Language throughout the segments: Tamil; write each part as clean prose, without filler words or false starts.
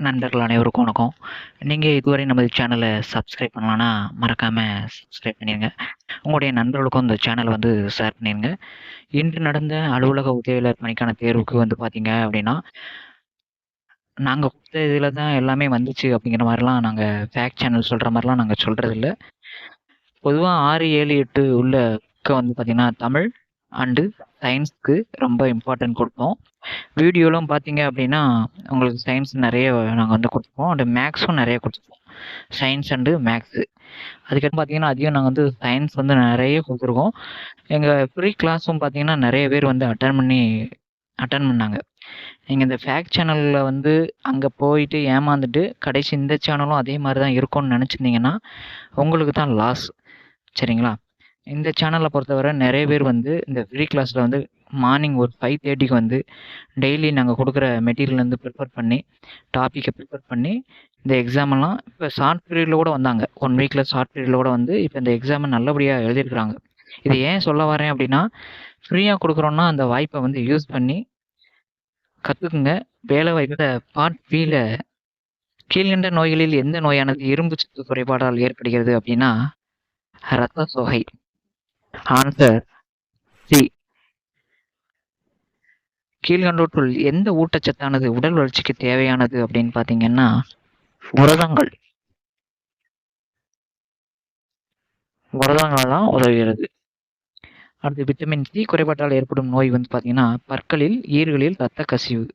நண்பர்கள் அனைவருக்கும் வணக்கம். நீங்க இதுவரை நமது சேனல சப்ஸ்கிரைப் பண்ணலன்னா, மறக்காம சப்ஸ்கிரைப் பண்ணிருங்க. உங்களுடைய நண்பர்களுக்கும் இந்த சேனல வந்து ஷேர் பண்ணிருங்க. இன்று நடந்த அலுவலக உதவியாளர் பணிக்கான தேர்வுக்கு வந்து பார்த்தீங்க அப்படின்னா, நாங்க குடுத்த இதில தான் எல்லாமே வந்துச்சு அப்படிங்கிற மாரிலாம் நாங்க ஃபேக்ட் சேனல் சொல்ற மாரிலாம் நாங்க சொல்றதில்ல. பொதுவா 6, 7, 8 உள்ள வந்து பார்த்தீங்கன்னா, தமிழ் அண்டு சயின்ஸ்க்கு ரொம்ப இம்பார்ட்டன்ட் குடுப்போம். வீடியோலாம் பார்த்தீங்க அப்படின்னா, உங்களுக்கு சயின்ஸ் நெறைய நாங்க வந்து குடுத்துருப்போம். அண்ட் மேக்ஸும் நெறைய குடுத்துருப்போம். Science and maths. அதுக்கடுத்து பார்த்தீங்கன்னா, அதிகம் நாங்க வந்து சயின்ஸ் வந்து நெறைய குடுத்துருக்கோம். எங்க ஃப்ரீ கிளாஸும் பார்த்தீங்கன்னா, நெறைய பேர் வந்து அட்டெண்ட் பண்ணாங்க. நீங்க இந்த ஃபேக்ட் சேனல்ல வந்து அங்க போயிட்டு ஏமாந்துட்டு, கடைசி இந்த சேனலும் அதே மாரி தான் இருக்கும்னு நெனச்சிருந்தீங்கன்னா, உங்களுக்கு தான் லாஸ். சரிங்களா? இந்த சேனல பொறுத்தவரை நெறைய பேர் வந்து இந்த ஃப்ரீ கிளாஸ்ல வந்து மார்னிங் ஒரு 5:30க்கு வந்து டெய்லி நாங்க குடுக்குற மெட்டீரியல் வந்து ப்ரிப்பேர் பண்ணி, டாபிக்க ப்ரிப்பேர் பண்ணி, இந்த எக்ஸாமெல்லாம் இப்ப ஷார்ட் பீரியட்ல கூட வந்தாங்க. 1 வீக்ல ஷார்ட் பீரியட்ல கூட வந்து இப்ப இந்த எக்ஸாம நல்லபடியா எழுதியிருக்கிறாங்க. இத ஏன் சொல்ல வரேன் அப்டின்னா, ஃப்ரீயா குடுக்குறோம்னா அந்த வாய்ப்ப வந்து யூஸ் பண்ணி கத்துக்குங்க. வேலைவாய்ப்பு பார்ட் பில கீழ்கண்ட நோய்களில் எந்த நோயானது இரும்பு சத்து குறைபாடால் ஏற்படுகிறது அப்டின்னா, இரத்த சோகை. Answer C. கீழ்கண்டவற்றுள் எந்த ஊட்டச்சத்தானது உடல் வளர்ச்சிக்கு தேவையானது அப்படின்னு பார்த்தீங்கன்னா, புரதங்கள். புரதங்கள் தான் உதவுகிறது. அடுத்து விட்டமின் சி குறைபாட்டால் ஏற்படும் நோய் வந்து பார்த்தீங்கன்னா, பற்களில், ஈறுகளில் இரத்த கசிவு.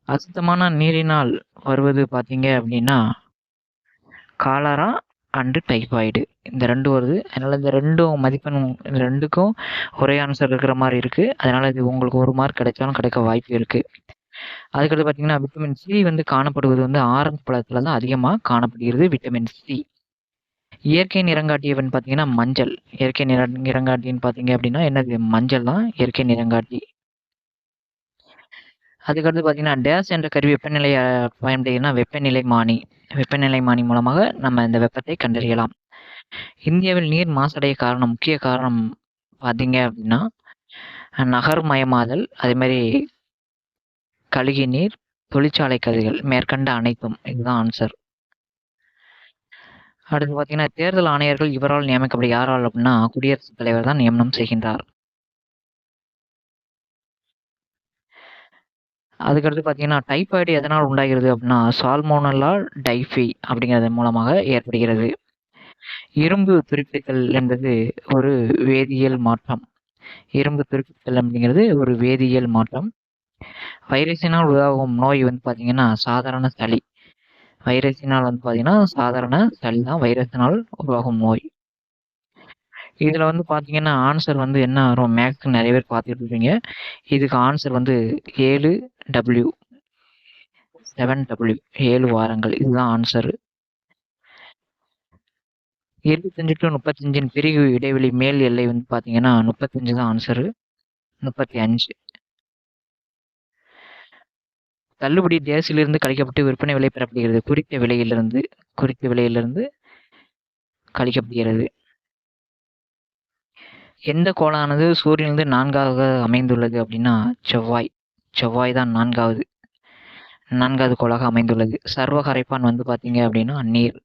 அசுத்தமான நீரினால் வருவது பார்த்தீங்க அப்படின்னா, காலரா அண்டு டைபாய்டு. இந்த 2 வருது. அதனால இந்த 2ம் மதிப்பெண் இந்த 2க்கும் ஒரே ஆன்சர் இருக்கிற மாரி இருக்கு. அதனால இது உங்களுக்கு 1 மார்க் கிடைச்சாலும் கிடைக்க வாய்ப்பு இருக்கு. அதுக்கடுத்து பார்த்தீங்கன்னா, விட்டமின் சி வந்து காணப்படுவது வந்து ஆரஞ்சு பழத்தில தான் அதிகமா காணப்படுகிறது விட்டமின் சி. இயற்கை நிறங்காட்டியவன் பார்த்தீங்கன்னா மஞ்சள். இயற்கை நிறங்காட்டின்னு பார்த்தீங்க அப்படின்னா என்னது? மஞ்சள் தான் இயற்கை நிறங்காட்டி. அதுக்கடுத்து பார்த்தீங்கன்னா, டேஷ் என்ற கருவி வெப்பநிலைய பயன்படுத்தினா வெப்பநிலைமானி. வெப்பநிலைமானி மூலமாக நம்ம இந்த வெப்பத்தை கண்டறியலாம். இந்தியாவில் நீர் மாசடைய முக்கிய காரணம் பார்த்தீங்க அப்படின்னா, நகர்மயமாதல், அதேமாரி கழிவு நீர், தொழிற்சாலை கழிவுகள் மேற்கண்ட அனைத்தும். இதுதான் ஆன்சர். அடுத்து பார்த்தீங்கன்னா, தேர்தல் ஆணையர்கள் இவரால் நியமிக்கப்படும். யாரால் அப்படின்னா, குடியரசுத் தலைவர் தான் நியமனம் செய்கின்றார். அதுக்கடுத்து பார்த்தீங்கன்னா, டைபாய்டு எதனால் உண்டாகிறது அப்படின்னா, சால்மோனல்லா டைஃபி அப்படிங்கிறது மூலமாக ஏற்படுகிறது. இரும்பு துருப்பிடித்தல் என்பது ஒரு வேதியியல் மாற்றம். இரும்பு துருப்பிடித்தல் அப்படிங்கிறது ஒரு வேதியியல் மாற்றம். வைரஸினால் உருவாகும் நோய் வந்து பார்த்தீங்கன்னா, சாதாரண சளி. வைரஸினால் வந்து பார்த்தீங்கன்னா, சாதாரண சளி தான் வைரஸினால் உருவாகும் நோய். இதுல வந்து பார்த்தீங்கன்னா, ஆன்சர் வந்து என்ன வரும்? மேக்ஸ் நெறைய பேர் பார்த்துட்டு இருப்பீங்க. இதுக்கு ஆன்சர் வந்து 7W 7W 7 வாரங்கள். இதுதான் ஆன்சரு. 25 டூ 35ன் பிரிவு இடைவெளி மேல் எல்லை வந்து பார்த்தீங்கன்னா, 35 தான் ஆன்சரு. 35. தள்ளுபடி டேஸிலிருந்து கழிக்கப்பட்டு விற்பனை விலை பெறப்படுகிறது. குறித்த விலையிலிருந்து கழிக்கப்படுகிறது. எந்த கோளானது சூரியனிலிருந்து 4வது அமைந்துள்ளது அப்படின்னா, செவ்வாய். செவ்வாய் தான் 4வது கோளாக அமைந்துள்ளது. சர்வ கரைப்பான் வந்து பார்த்தீங்க அப்படின்னா, நீர்.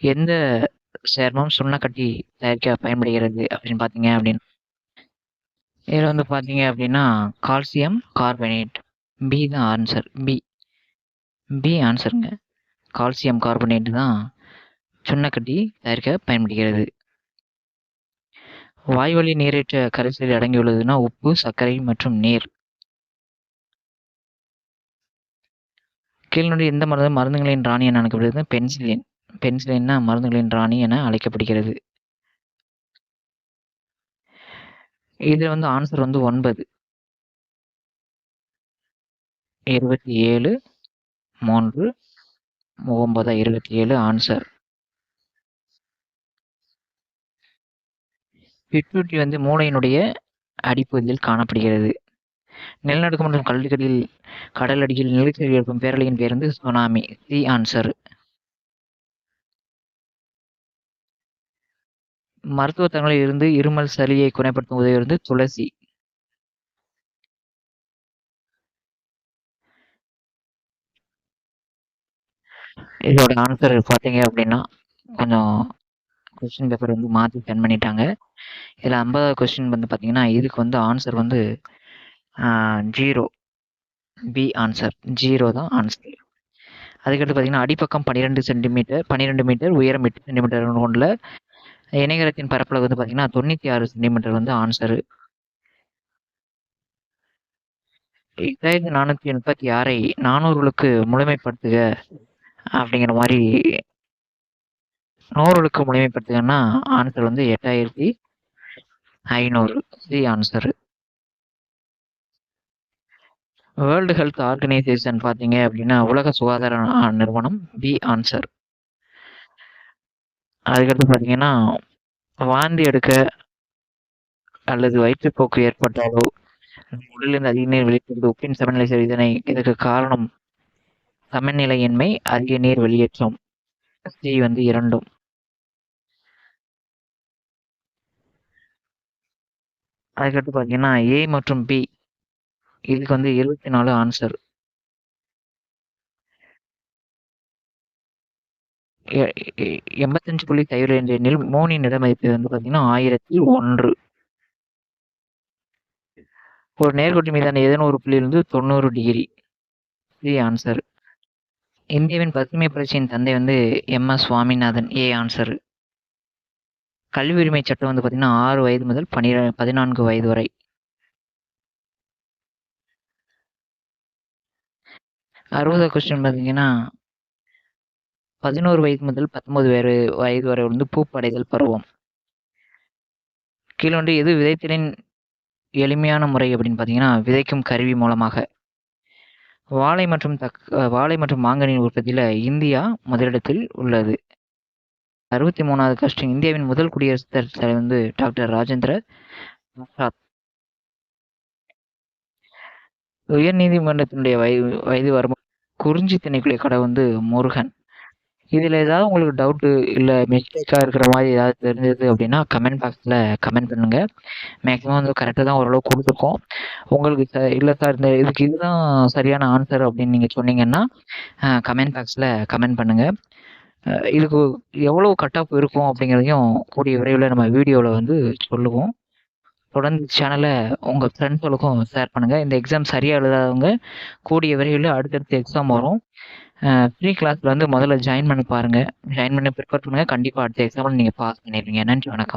எந்த சேர்மம் சுண்ணக்கட்டி தயாரிக்க பயன்படுகிறது அப்படின்னு பார்த்தீங்க அப்படின்னா, இதில வந்து பார்த்தீங்க அப்படின்னா, கால்சியம் கார்பனேட். பி தான் ஆன்சர். பி ஆன்சருங்க. கால்சியம் கார்பனேட் தான் சுண்ணக்கட்டி தயாரிக்க பயன்படுகிறது. வாய்வழி நீரேற்ற கரைசலில் அடங்கியுள்ளதுன்னா, உப்பு, சர்க்கரை மற்றும் நீர். கீழ்நோக்கிய எந்த மருந்துகளின் ராணி என அழைக்கப்படுகிறது? பென்சிலின். பென்சிலின் தான் மருந்துகளின் ராணி என அழைக்கப்படுகிறது. இதுல வந்து ஆன்சர் வந்து 9. 27 3 9 27 ஆன்சர். பிட்யூட்டரி வந்து மூளையினுடைய அடிப்பகுதியில் காணப்படுகிறது. நிலநடுக்கம் மற்றும் கடல் அடியில் நிலச்சரிவு ஏற்படும் பேரலையின் பேர் வந்து சுனாமி. C answer. மருத்துவ தலங்களில் இருந்து இருமல், சளியை குணப்படுத்தும் உதவி வந்து துளசி. இதோட ஆன்சர் பார்த்தீங்க அப்படின்னா கொஞ்சம் கொஸ்டின் பேப்பர் வந்து மாற்றி சென்ட் பண்ணிட்டாங்க. இதில் 50வது கொஸ்டின் வந்து பார்த்தீங்கன்னா இதுக்கு வந்து ஆன்சர் வந்து 0. பி ஆன்சர் 0 தான் ஆன்சர். அதுக்கடுத்து பார்த்தீங்கன்னா அடிப்பக்கம் 12 சென்டிமீட்டர் 12 மீட்டர் உயரம் 8 சென்டிமீட்டர் கொண்டுள்ள இணையகரத்தின் பரப்பளவு வந்து பார்த்தீங்கன்னா 96 சென்டிமீட்டர் வந்து ஆன்சரு. 8436ஐ 400களுக்கு முழுமைப்படுத்துக அப்படிங்கிற மாதிரி 100களுக்கு முழுமைப்படுத்துங்கன்னா ஆன்சர் வந்து 8500 C answer. World health organisation பார்த்தீங்க அப்படின்னா உலக சுகாதார நிறுவனம் பி ஆன்சர். அதுக்கடுத்து பார்த்தீங்கன்னா வாந்தி எடுக்க அல்லது வயிற்றுப்போக்கு ஏற்பட்டாலோ உடலில் அதிக நீர் வெளியேற்றுவது உப்பின் சமநிலை இதனை இதற்கு காரணம் சமநிலையின்மை அதிக நீர் வெளியேற்றம் சி வந்து 2. அதுக்கடுத்து பார்த்தீங்கன்னா ஏ மற்றும் பி இதுக்கு வந்து 24 ஆன்சர். 85.02 எனில் மோனின் இட மதிப்பு வந்து பார்த்தீங்கன்னா 1001. ஒரு நேர்கோட்டு மீதான ஏதேனும் ஒரு புள்ளியிலிருந்து 90 டிகிரி சி ஆன்சர். இந்தியாவின் பசுமை புரட்சியின் தந்தை வந்து MS சுவாமிநாதன் ஏ ஆன்சர். கல்வி உரிமை சட்டம் வந்து பார்த்தீங்கன்னா 6 வயது முதல் 14 வயது வரை. 60வது கொஸ்டின் பார்த்தீங்கன்னா 11 வயது முதல் 19 வயது வரை வந்து பூப்படைதல் பருவம். கீழே வந்து எது விதைத்தலின் எளிமையான முறை அப்படின்னு பார்த்தீங்கன்னா விதைக்கும் கருவி மூலமாக. வாழை மற்றும் மாங்கனின் உற்பத்தியில் இந்தியா முதலிடத்தில் உள்ளது. 63வது கொஸ்டின் இந்தியாவின் முதல் குடியரசுத் தலைவர் வந்து டாக்டர் ராஜேந்திர பிரசாத். உயர் நீதிமன்றத்தினுடைய வயது வரம்பு குறிஞ்சி திணைக்குள்ள கடை வந்து முருகன். இதில் ஏதாவது உங்களுக்கு டவுட்டு இல்லை மிஸ்டேக்காக இருக்கிற மாதிரி ஏதாவது தெரிஞ்சது அப்படின்னா கமெண்ட் பாக்ஸில் கமெண்ட் பண்ணுங்கள். மேக்ஸிமம் வந்து கரெக்டாக தான் ஓரளவு கொடுத்துருக்கோம். உங்களுக்கு இல்லை சார் இதுக்கு இதுதான் சரியான ஆன்சர் அப்படின்னு நீங்கள் சொன்னீங்கன்னா கமெண்ட் பாக்ஸில் கமெண்ட் பண்ணுங்கள். இதுக்கு எவ்வளோ கட் ஆஃப் இருக்கும் அப்படிங்கிறதையும் கூடிய விரைவில் நம்ம வீடியோவில் வந்து சொல்லுவோம். தொடர்ந்து சேனலை உங்கள் ஃப்ரெண்ட்ஸுகளுக்கும் ஷேர் பண்ணுங்கள். இந்த எக்ஸாம் சரியாக எழுதாதவங்க கூடிய விரைவில் அடுத்தடுத்த எக்ஸாம் வரும். ஃப்ரீ கிளாஸில் வந்து முதல்ல ஜாயின் பண்ணி பாருங்கள். ஜாயின் பண்ணி ப்ரிப்பேர் பண்ணுங்கள். கண்டிப்பாக அடுத்த எக்ஸாமில் நீங்கள் பாஸ் பண்ணிடுவீங்க. நன்றி, வணக்கம்.